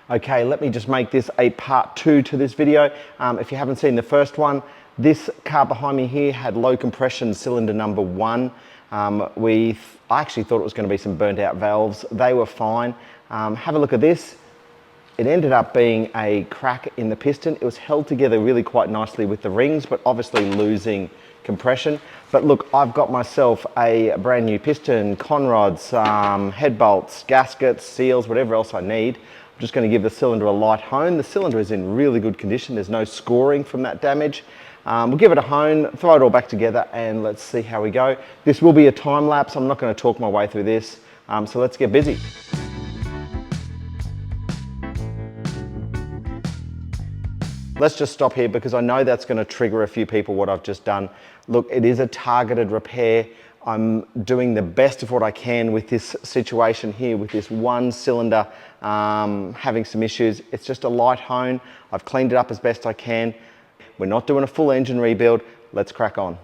Okay, let me just make this a part 2 to this video. If you haven't seen the first one, this car behind me here had low compression cylinder number 1. I actually thought it was going to be some burnt out valves. They were fine. Have a look at this. It ended up being a crack in the piston. It was held together really quite nicely with the rings, but obviously losing compression. But look, I've got myself a brand new piston, conrods, head bolts, gaskets, seals, whatever else I need. I'm just going to give the cylinder a light hone. The cylinder is in really good condition. There's no scoring from that damage. We'll give it a hone, throw it all back together, and let's see how we go. This will be a time lapse. I'm not going to talk my way through this. So let's get busy. Let's just stop here because I know that's going to trigger a few people what I've just done. Look, it is a targeted repair. I'm doing the best of what I can with this situation here, with this one cylinder having some issues. It's just a light hone. I've cleaned it up as best I can. We're not doing a full engine rebuild. Let's crack on.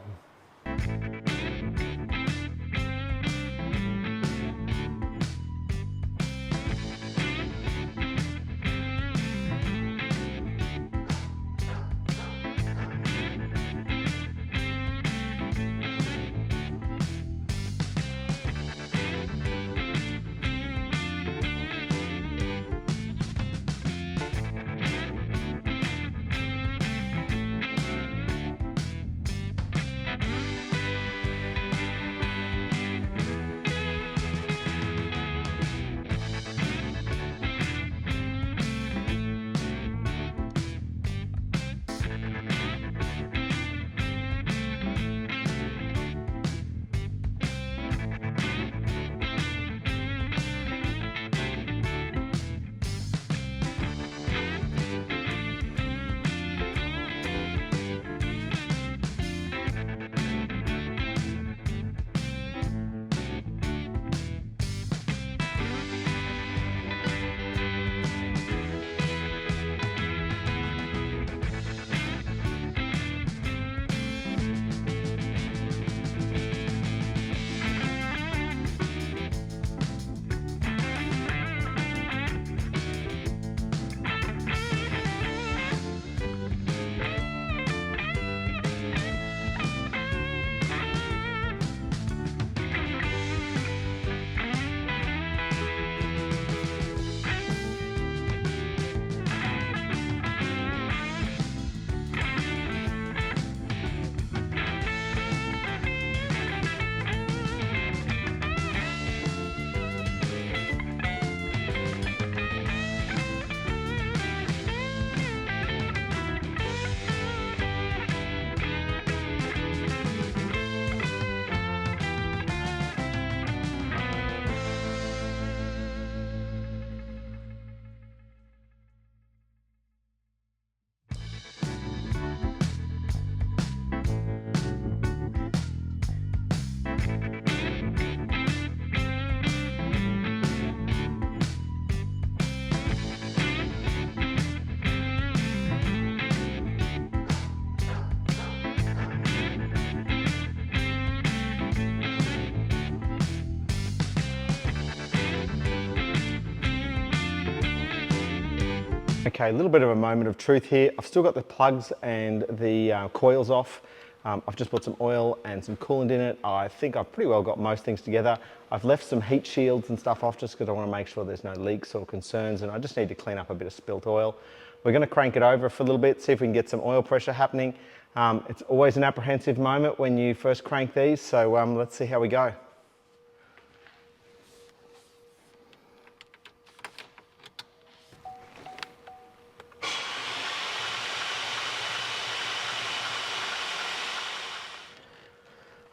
Okay, a little bit of a moment of truth here. I've still got the plugs and the coils off. I've just put some oil and some coolant in it. I think I've pretty well got most things together. I've left some heat shields and stuff off just because I want to make sure there's no leaks or concerns, and I just need to clean up a bit of spilt oil. We're going to crank it over for a little bit, see if we can get some oil pressure happening. It's always an apprehensive moment when you first crank these, so let's see how we go.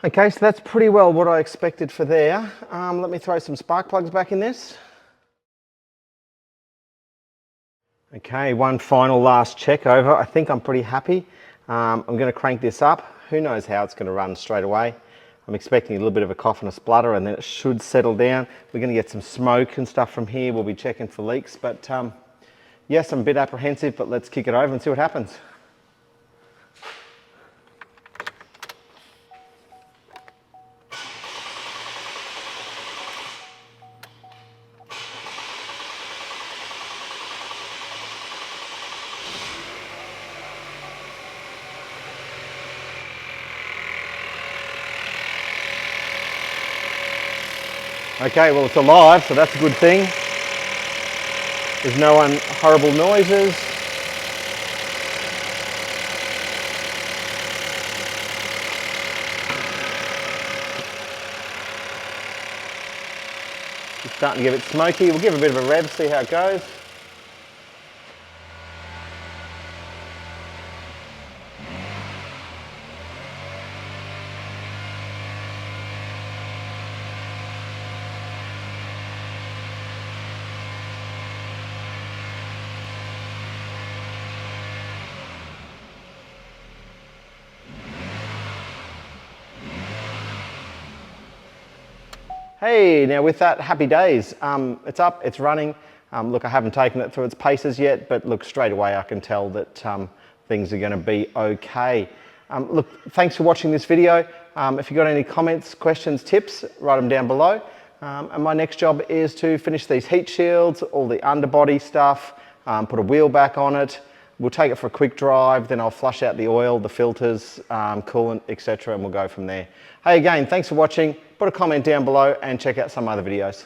Okay, so that's pretty well what I expected for there. Let me throw some spark plugs back in this. Okay, one final last check over. I think I'm pretty happy. I'm going to crank this up. Who knows how it's going to run straight away. I'm expecting a little bit of a cough and a splutter, and then it should settle down. We're going to get some smoke and stuff from here. We'll be checking for leaks, but yes, I'm a bit apprehensive, but let's kick it over and see what happens. Okay, well it's alive, so that's a good thing. There's no horrible noises. It's starting to get a bit smoky. We'll give it a bit of a rev, see how it goes. Hey, now with that, happy days. It's up, it's running. Look, I haven't taken it through its paces yet, but look, straight away I can tell that things are going to be okay. Look, thanks for watching this video. If you've got any comments, questions, tips, write them down below. And my next job is to finish these heat shields, all the underbody stuff, put a wheel back on it. We'll take it for a quick drive, then I'll flush out the oil, the filters, coolant, etc., and we'll go from there. Hey, again, thanks for watching. Put a comment down below and check out some other videos.